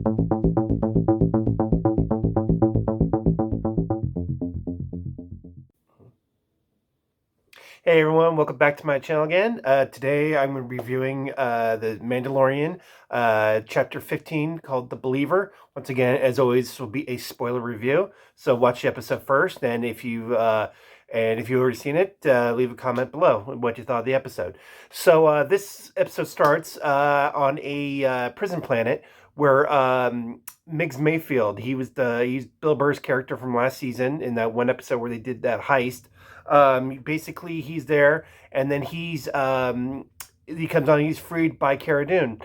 Hey everyone, welcome back to my channel again. Today I'm reviewing the Mandalorian, chapter 15 called The Believer. Once again, as always, this will be a spoiler review. So watch the episode first, and if you've already seen it, leave a comment below what you thought of the episode. So this episode starts on a prison planet where Miggs Mayfield, he's Bill Burr's character from last season in that one episode where they did that heist. Basically, he's there, and then he comes on. He's freed by Cara Dune.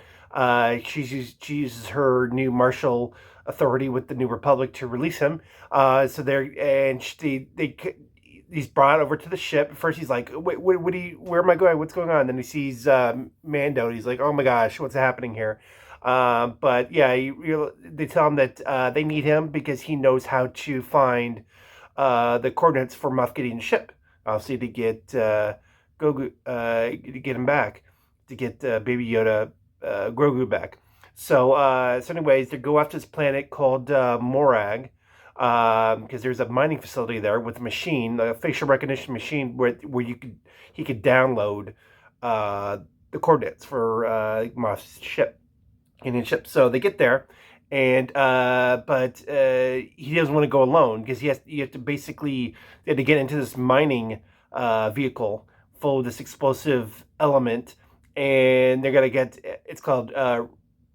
She uses her new martial authority with the New Republic to release him. So they're and he's brought over to the ship. First, he's like, "Wait, where am I going? What's going on?" Then he sees Mando. And he's like, "Oh my gosh, what's happening here?" But yeah, they tell him that they need him because he knows how to find the coordinates for Moff Gideon's ship. Obviously, to get Grogu, to get him back, to get Baby Yoda, Grogu back. So anyways, they go after this planet called Morag, because there's a mining facility there with a machine, a facial recognition machine, where he could download the coordinates for Moff's ship, Indian ship. So they get there, and but he doesn't want to go alone because you have to basically they have to get into this mining vehicle full of this explosive element, and they're gonna get it's called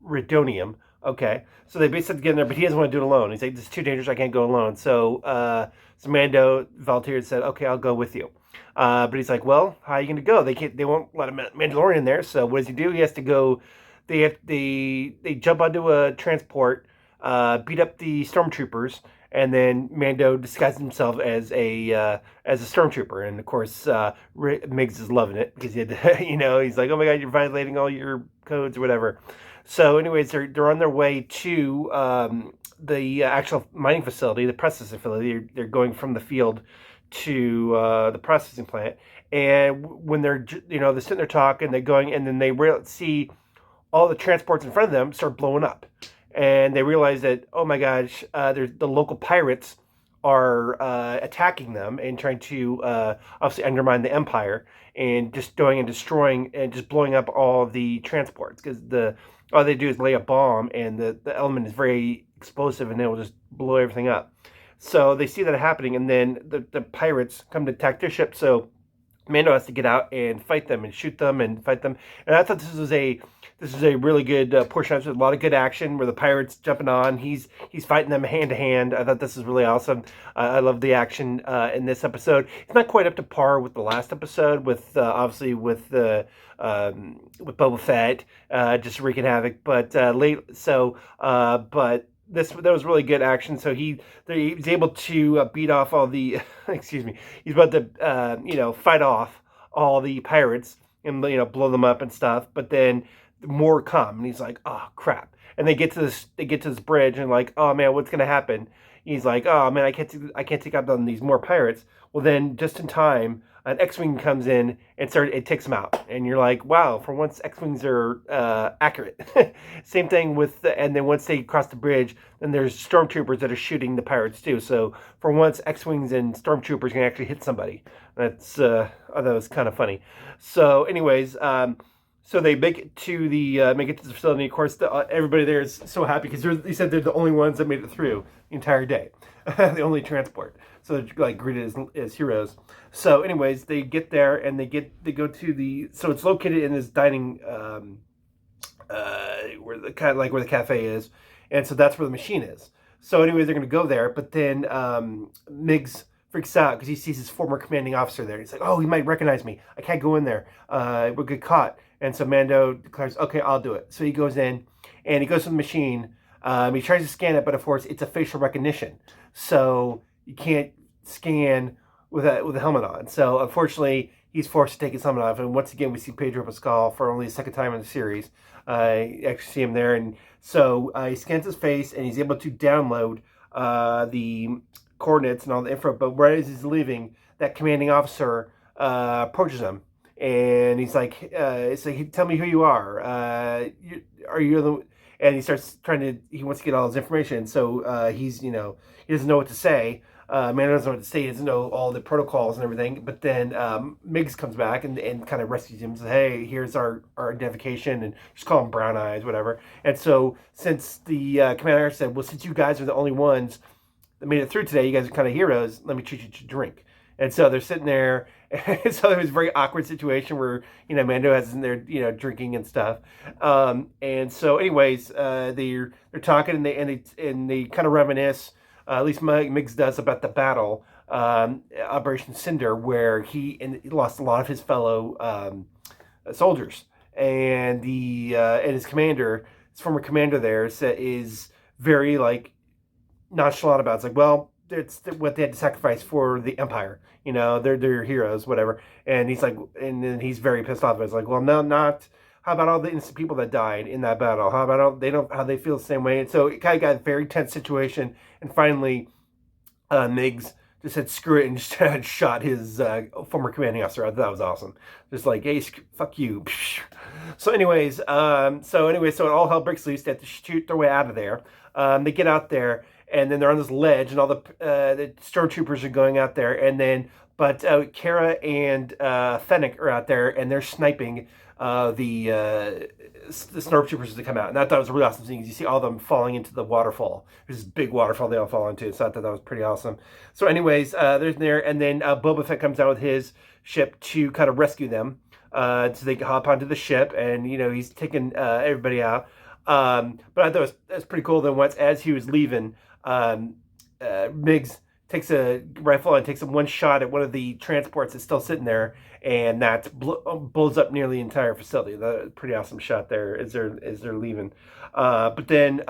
rhydonium. Okay, so they basically get in there, but he doesn't want to do it alone. He's like, "This is too dangerous. I can't go alone." So Mando volunteered and said, "Okay, I'll go with you." But he's like, "Well, how are you going to go? They won't let a Mandalorian in there. So what does he do? He has to go. They jump onto a transport, beat up the stormtroopers, and then Mando disguises himself as a stormtrooper. And of course, Miggs is loving it because he had to, he's like, "Oh my god, you're violating all your codes or whatever." So, anyways, they're on their way to the actual mining facility, the processing facility. They're going from the field to the processing plant, and when they're sitting there talking, they're going, and then they see all the transports in front of them start blowing up, and they realize that, oh my gosh, the local pirates are attacking them and trying to obviously undermine the Empire and just going and destroying and just blowing up all the transports because all they do is lay a bomb and the element is very explosive and it will just blow everything up. So they see that happening, and then the pirates come to attack their ship. So Mando has to get out and fight them and shoot them and fight them. And I thought this was a really good portion. There's a lot of good action where the pirates jumping on. He's fighting them hand to hand. I thought this was really awesome. I love the action in this episode. It's not quite up to par with the last episode, with obviously with Boba Fett just wreaking havoc. But but that was really good action. So he was able to beat off all the excuse me. He's about to fight off all the pirates and blow them up and stuff. But then more come, and he's like, "Oh crap!" And they get to this bridge, and like, "Oh man, what's gonna happen?" He's like, "Oh man, I can't take out these more pirates." Well, then just in time, an X-wing comes in and it takes them out, and you're like, "Wow!" For once, X-wings are accurate. Same thing with, and then once they cross the bridge, then there's stormtroopers that are shooting the pirates too. So for once, X-wings and stormtroopers can actually hit somebody. That's I thought it was kind of funny. So, anyways. So they make it to the facility. Of course, everybody there is so happy because they said they're the only ones that made it through the entire day, the only transport. So they're like greeted as heroes. So, anyways, they get there and they go to so it's located in this dining where the cafe is, and so that's where the machine is. So, anyways, they're gonna go there, but then Miggs freaks out because he sees his former commanding officer there. He's like, "Oh, he might recognize me. I can't go in there. We'll get caught." And so Mando declares, "Okay, I'll do it." So he goes in, and he goes to the machine. He tries to scan it, but of course, it's a facial recognition, so you can't scan with a helmet on. So unfortunately, he's forced to take his helmet off. And once again, we see Pedro Pascal for only the second time in the series. You actually see him there, and so he scans his face, and he's able to download the coordinates and all the info. But right as he's leaving, that commanding officer approaches him, and he's like, "Tell me who you are. Are you the?" and he starts he wants to get all his information. So he's, he doesn't know what to say. Man doesn't know what to say. He doesn't know all the protocols and everything. But then Miggs comes back and kind of rescues him. Says, "Hey, here's our identification, and just call him Brown Eyes, whatever." And so since the commander said, "Well, since you guys are the only ones that made it through today, you guys are kind of heroes. Let me treat you to a drink." And so they're sitting there. And so it was a very awkward situation where, Mando has in there, drinking and stuff. And so, anyways, they're talking and they kind of reminisce. At least Miggs does, about the battle, Operation Cinder, where he lost a lot of his fellow soldiers, and his commander, his former commander there, is very like nonchalant about it. It's like, well, it's what they had to sacrifice for the Empire. They're heroes, whatever. And he's like, and then he's very pissed off. It's like, well, no, not. How about all the innocent people that died in that battle? How about how they feel the same way? And so it kind of got a very tense situation. And finally, Miggs just said screw it and just had shot his former commanding officer. I thought that was awesome. Just like, hey, fuck you. So anyways, so all hell breaks loose. They have to shoot their way out of there. They get out there, and then they're on this ledge, and all the stormtroopers are going out there, but Kara and Fennec are out there, and they're sniping the stormtroopers that come out. And I thought it was a really awesome scene, because you see all of them falling into the waterfall. There's this big waterfall they all fall into, so I thought that was pretty awesome. So anyways, there's there, and then Boba Fett comes out with his ship to kind of rescue them. So they can hop onto the ship, and he's taking everybody out. But I thought that's pretty cool. Then as he was leaving, Miggs takes a rifle and takes one shot at one of the transports that's still sitting there, and that blows up nearly the entire facility. That's a pretty awesome shot there as they're leaving. But then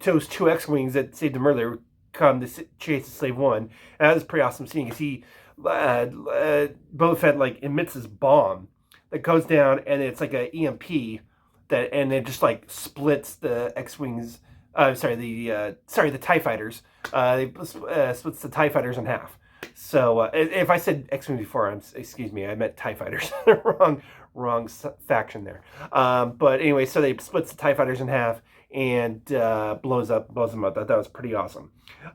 those two X-wings that saved them earlier come to chase the Slave One, and that was a pretty awesome scene, because Boba Fett emits this bomb that goes down, and it's like an EMP and it just splits the X-wings. The TIE fighters. They splits the TIE fighters in half. So if I said X-wings before, excuse me, I meant TIE fighters. wrong faction there. But anyway, so they splits the TIE fighters in half and blows them up. I thought that was pretty awesome.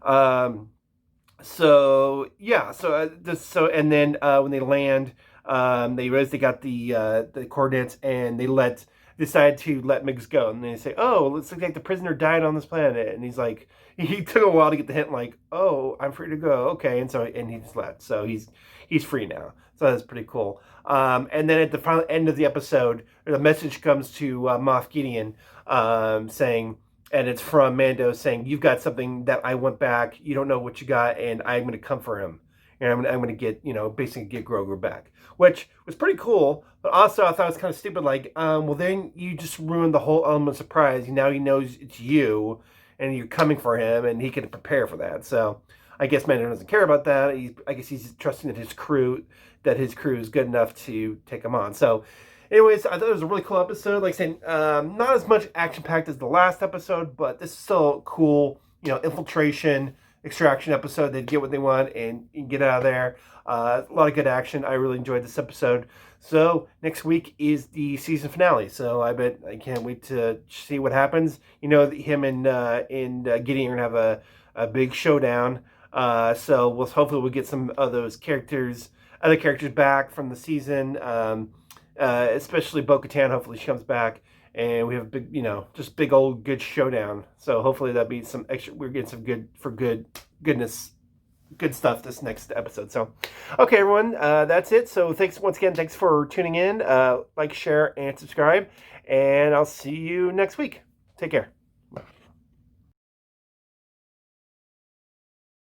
And then when they land, they realize they got the coordinates, and they decide to let Miggs go, and they say, "Oh, it looks like the prisoner died on this planet." And he's like, he took a while to get the hint, like, "Oh, I'm free to go, okay." And he just left, so he's free now. So that's pretty cool. And then at the final end of the episode, the message comes to Moff Gideon, saying, and it's from Mando, saying, "You've got something that I want back. You don't know what you got, and I'm going to come for him. And I'm going to get, basically get Grogu back," which was pretty cool. But also, I thought it was kind of stupid. Well, then you just ruined the whole element of surprise. Now he knows it's you, and you're coming for him, and he can prepare for that. So I guess Mando doesn't care about that. I guess he's trusting that his crew is good enough to take him on. So, anyways, I thought it was a really cool episode. Like I said, not as much action-packed as the last episode, but this is still cool. Infiltration, extraction episode. They get what they want and get out of there. A lot of good action. I really enjoyed this episode. So next week is the season finale. So I can't wait to see what happens. Him and Gideon are gonna have a big showdown. So hopefully we'll get some of those other characters back from the season. Especially Bo-Katan. Hopefully she comes back, and we have a big, just big old good showdown. So hopefully that'll be some extra. We're getting some good stuff this next episode. So, okay, everyone, that's it. So thanks once again. Thanks for tuning in. Like, share, and subscribe. And I'll see you next week. Take care.